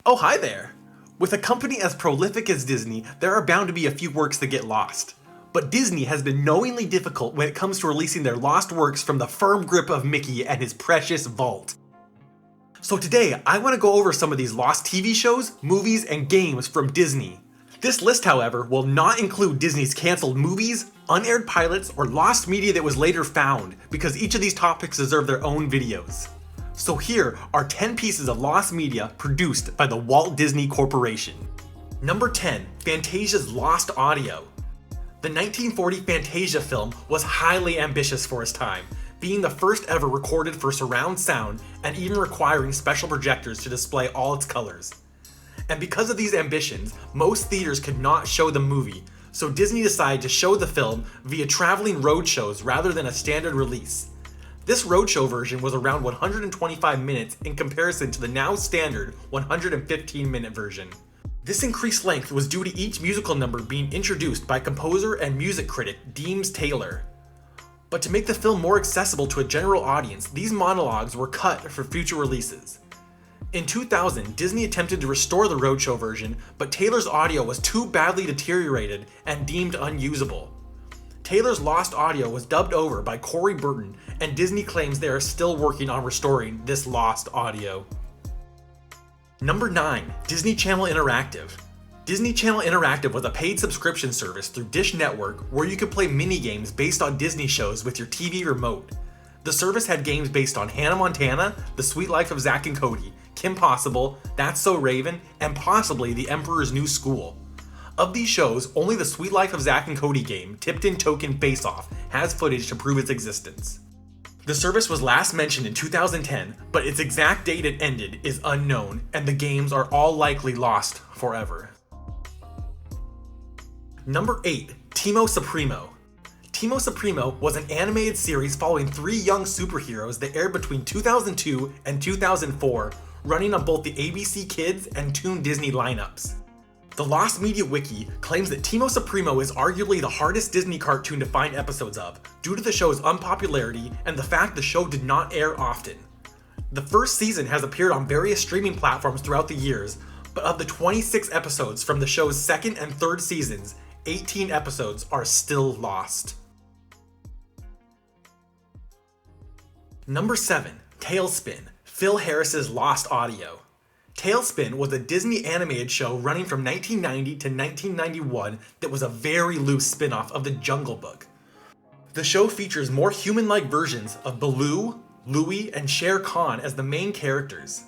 Oh, hi there! With a company as prolific as Disney, there are bound to be a few works that get lost. But Disney has been knowingly difficult when it comes to releasing their lost works from the firm grip of Mickey and his precious vault. So today, I want to go over some of these lost TV shows, movies, and games from Disney. This list, however, will not include Disney's cancelled movies, unaired pilots, or lost media that was later found, because each of these topics deserve their own videos. So here are 10 pieces of lost media produced by the Walt Disney Corporation. Number 10, Fantasia's lost audio. The 1940 Fantasia film was highly ambitious for its time, being the first ever recorded for surround sound and even requiring special projectors to display all its colors. And because of these ambitions, most theaters could not show the movie, so Disney decided to show the film via traveling roadshows rather than a standard release. This roadshow version was around 125 minutes in comparison to the now standard 115-minute version. This increased length was due to each musical number being introduced by composer and music critic Deems Taylor. But to make the film more accessible to a general audience, these monologues were cut for future releases. In 2000, Disney attempted to restore the roadshow version, but Taylor's audio was too badly deteriorated and deemed unusable. Taylor's lost audio was dubbed over by Corey Burton, and Disney claims they are still working on restoring this lost audio. Number 9, Disney Channel Interactive. Disney Channel Interactive was a paid subscription service through Dish Network where you could play mini-games based on Disney shows with your TV remote. The service had games based on Hannah Montana, The Suite Life of Zack and Cody, Kim Possible, That's So Raven, and possibly The Emperor's New School. Of these shows, only The Suite Life of Zack and Cody game, Tipped-In Token Face Off, has footage to prove its existence. The service was last mentioned in 2010, but its exact date it ended is unknown, and the games are all likely lost forever. Number 8, Timo Supremo. Timo Supremo was an animated series following 3 young superheroes that aired between 2002 and 2004, running on both the ABC Kids and Toon Disney lineups. The Lost Media Wiki claims that Timo Supremo is arguably the hardest Disney cartoon to find episodes of, due to the show's unpopularity and the fact the show did not air often. The first season has appeared on various streaming platforms throughout the years, but of the 26 episodes from the show's second and third seasons, 18 episodes are still lost. Number 7, Talespin, Phil Harris's lost audio. Talespin was a Disney animated show running from 1990 to 1991 that was a very loose spin-off of The Jungle Book. The show features more human-like versions of Baloo, Louie, and Shere Khan as the main characters.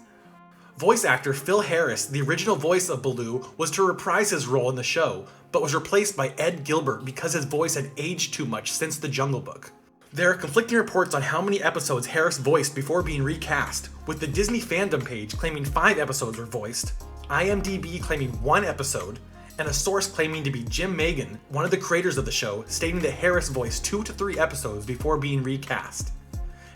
Voice actor Phil Harris, the original voice of Baloo, was to reprise his role in the show, but was replaced by Ed Gilbert because his voice had aged too much since The Jungle Book. There are conflicting reports on how many episodes Harris voiced before being recast, with the Disney fandom page claiming 5 episodes were voiced, IMDb claiming 1 episode, and a source claiming to be Jim Megan, one of the creators of the show, stating that Harris voiced 2 to 3 episodes before being recast.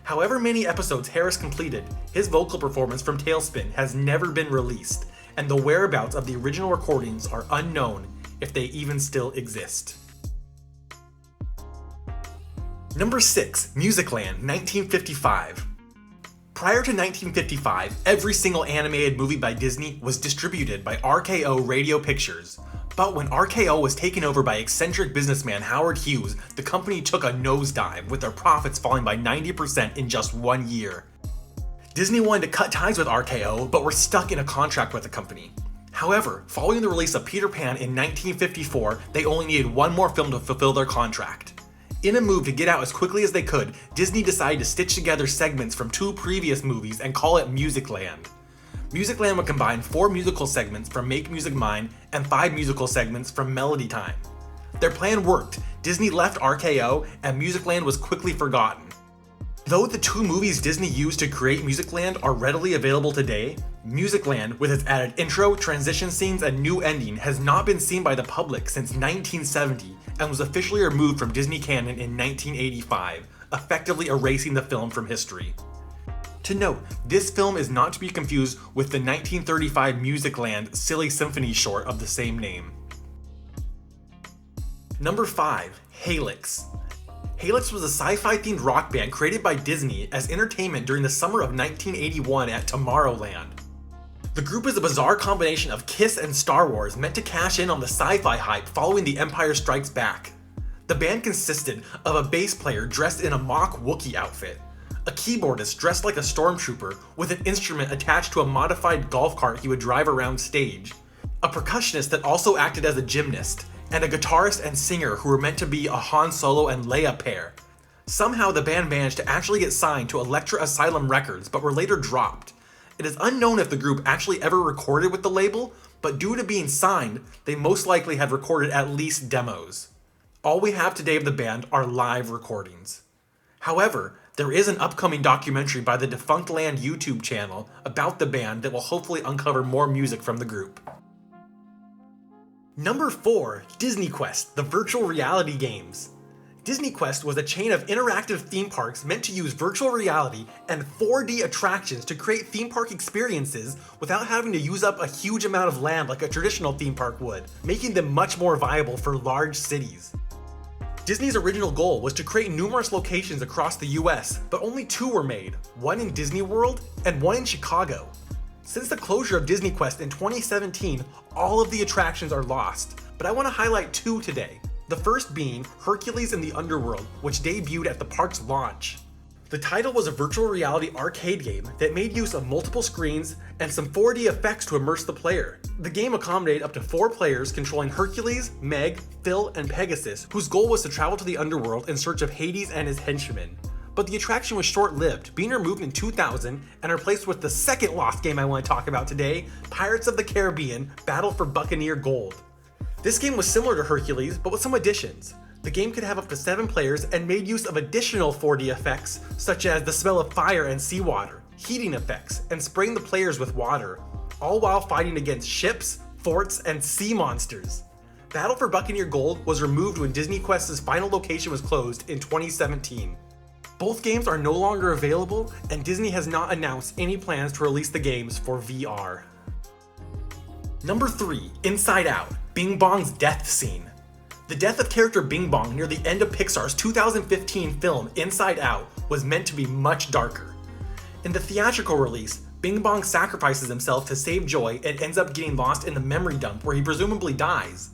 However many episodes Harris completed, his vocal performance from Talespin has never been released, and the whereabouts of the original recordings are unknown, if they even still exist. Number 6, Musicland, 1955. Prior to 1955, every single animated movie by Disney was distributed by RKO Radio Pictures. But when RKO was taken over by eccentric businessman Howard Hughes, the company took a nosedive, with their profits falling by 90% in just 1 year. Disney wanted to cut ties with RKO, but were stuck in a contract with the company. However, following the release of Peter Pan in 1954, they only needed 1 more film to fulfill their contract. In a move to get out as quickly as they could, Disney decided to stitch together segments from 2 previous movies and call it Musicland. Musicland would combine 4 musical segments from Make Music Mine and 5 musical segments from Melody Time. Their plan worked. Disney left RKO and Musicland was quickly forgotten. Though the 2 movies Disney used to create Musicland are readily available today, Musicland, with its added intro, transition scenes, and new ending, has not been seen by the public since 1970 and was officially removed from Disney canon in 1985, effectively erasing the film from history. To note, this film is not to be confused with the 1935 Musicland Silly Symphony short of the same name. Number 5, Helix. Helix was a sci-fi themed rock band created by Disney as entertainment during the summer of 1981 at Tomorrowland. The group is a bizarre combination of Kiss and Star Wars meant to cash in on the sci-fi hype following The Empire Strikes Back. The band consisted of a bass player dressed in a mock Wookiee outfit, a keyboardist dressed like a stormtrooper with an instrument attached to a modified golf cart he would drive around stage, a percussionist that also acted as a gymnast, and a guitarist and singer who were meant to be a Han Solo and Leia pair. Somehow the band managed to actually get signed to Elektra Asylum Records, but were later dropped. It is unknown if the group actually ever recorded with the label, but due to being signed, they most likely had recorded at least demos. All we have today of the band are live recordings. However, there is an upcoming documentary by the Defunct Land YouTube channel about the band that will hopefully uncover more music from the group. Number 4, Disney Quest, the virtual reality games. Disney Quest was a chain of interactive theme parks meant to use virtual reality and 4D attractions to create theme park experiences without having to use up a huge amount of land like a traditional theme park would, making them much more viable for large cities. Disney's original goal was to create numerous locations across the US, but only 2 were made, one in Disney World and one in Chicago. Since the closure of Disney Quest in 2017, all of the attractions are lost, but I want to highlight 2 today. The first being Hercules in the Underworld, which debuted at the park's launch. The title was a virtual reality arcade game that made use of multiple screens and some 4D effects to immerse the player. The game accommodated up to 4 players controlling Hercules, Meg, Phil, and Pegasus, whose goal was to travel to the underworld in search of Hades and his henchmen. But the attraction was short-lived, being removed in 2000 and replaced with the second lost game I want to talk about today, Pirates of the Caribbean: Battle for Buccaneer Gold. This game was similar to Hercules, but with some additions. The game could have up to 7 players and made use of additional 4D effects, such as the smell of fire and seawater, heating effects, and spraying the players with water, all while fighting against ships, forts, and sea monsters. Battle for Buccaneer Gold was removed when Disney Quest's final location was closed in 2017. Both games are no longer available, and Disney has not announced any plans to release the games for VR. Number 3, Inside Out, Bing Bong's death scene. The death of character Bing Bong near the end of Pixar's 2015 film Inside Out was meant to be much darker. In the theatrical release, Bing Bong sacrifices himself to save Joy and ends up getting lost in the memory dump where he presumably dies.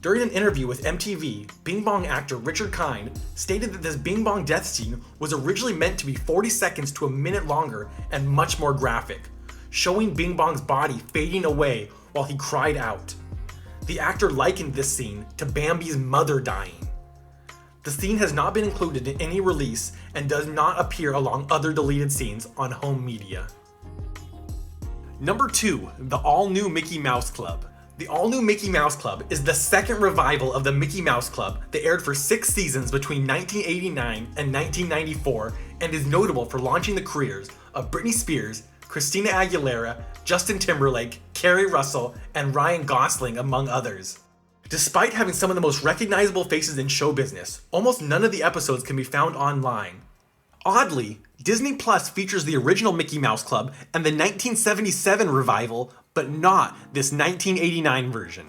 During an interview with MTV, Bing Bong actor Richard Kind stated that this Bing Bong death scene was originally meant to be 40 seconds to a minute longer and much more graphic, showing Bing Bong's body fading away while he cried out. The actor likened this scene to Bambi's mother dying. The scene has not been included in any release and does not appear along other deleted scenes on home media. Number 2, the all-new Mickey Mouse Club. The all-new Mickey Mouse Club is the second revival of the Mickey Mouse Club that aired for 6 seasons between 1989 and 1994 and is notable for launching the careers of Britney Spears, Christina Aguilera, Justin Timberlake, Kerry Russell, and Ryan Gosling, among others. Despite having some of the most recognizable faces in show business, almost none of the episodes can be found online. Oddly, Disney Plus features the original Mickey Mouse Club and the 1977 revival, but not this 1989 version.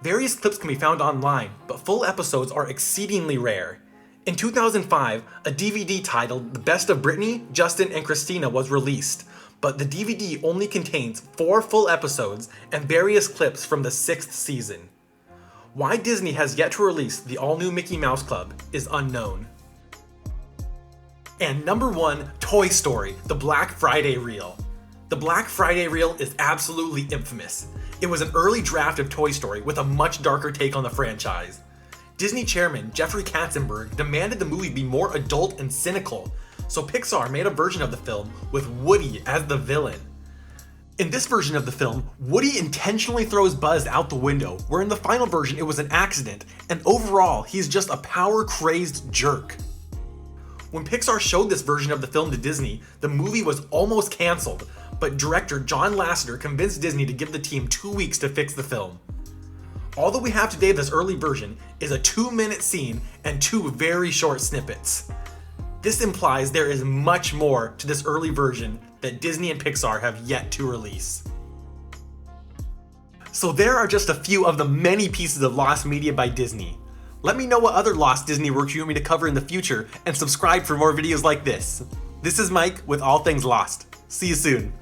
Various clips can be found online, but full episodes are exceedingly rare. In 2005, a DVD titled The Best of Britney, Justin, and Christina was released, but the DVD only contains 4 full episodes and various clips from the 6th season. Why Disney has yet to release the all-new Mickey Mouse Club is unknown. And number 1, Toy Story, the Black Friday Reel. The Black Friday Reel is absolutely infamous. It was an early draft of Toy Story with a much darker take on the franchise. Disney chairman Jeffrey Katzenberg demanded the movie be more adult and cynical, so Pixar made a version of the film with Woody as the villain. In this version of the film, Woody intentionally throws Buzz out the window, where in the final version it was an accident, and overall he's just a power-crazed jerk. When Pixar showed this version of the film to Disney, the movie was almost cancelled, but director John Lasseter convinced Disney to give the team 2 weeks to fix the film. All that we have today of this early version is a 2-minute scene and 2 very short snippets. This implies there is much more to this early version that Disney and Pixar have yet to release. So there are just a few of the many pieces of lost media by Disney. Let me know what other lost Disney works you want me to cover in the future, and subscribe for more videos like this. This is Mike with All Things Lost. See you soon.